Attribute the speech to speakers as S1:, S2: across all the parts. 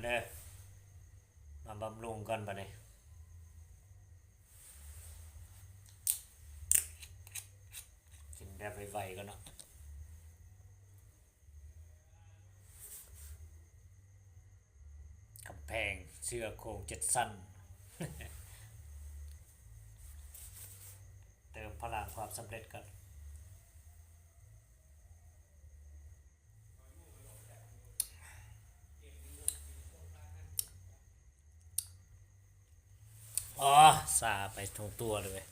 S1: เด้อมาบำรุงกันปะเนี่ยกินแบบไวๆกันเนาะกำแพงเสื้อโครง7 สั้น เติมพลังความสำเร็จกันอ๋อซาไปทั้งตัวเลย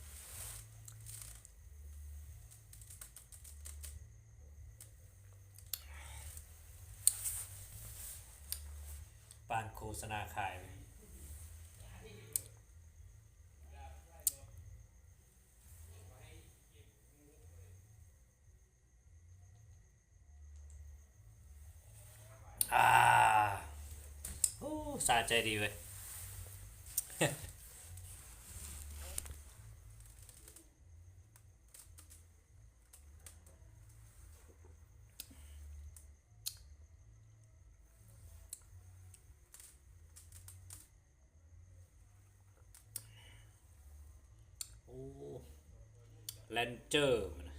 S1: ปานโฆษณาขายเลยอ่าโอ้สาใจดีเว้ยโอ้แลนเจอร์มัน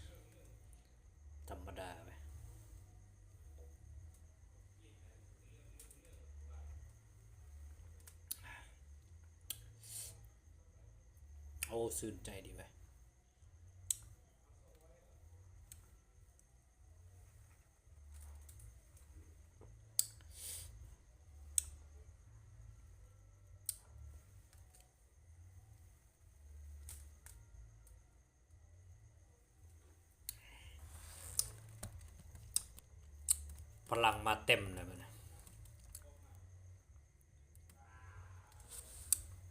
S1: ธรรมดาไปโอ้สื่นใจดีไปพลังมาเต็มเลยมัน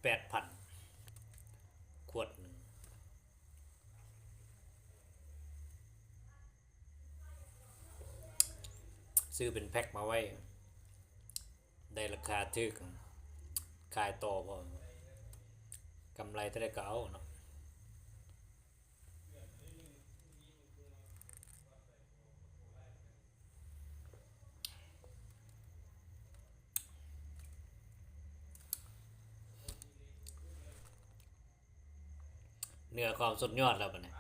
S1: 8,000ขวดหนึ่งซื้อเป็นแพ็คมาไว้ได้ราคาถึกขายต่อพอกำไรเท่าไรก็เอาเนาะเนื้อความสุดยอดแล้วปะเนี่ย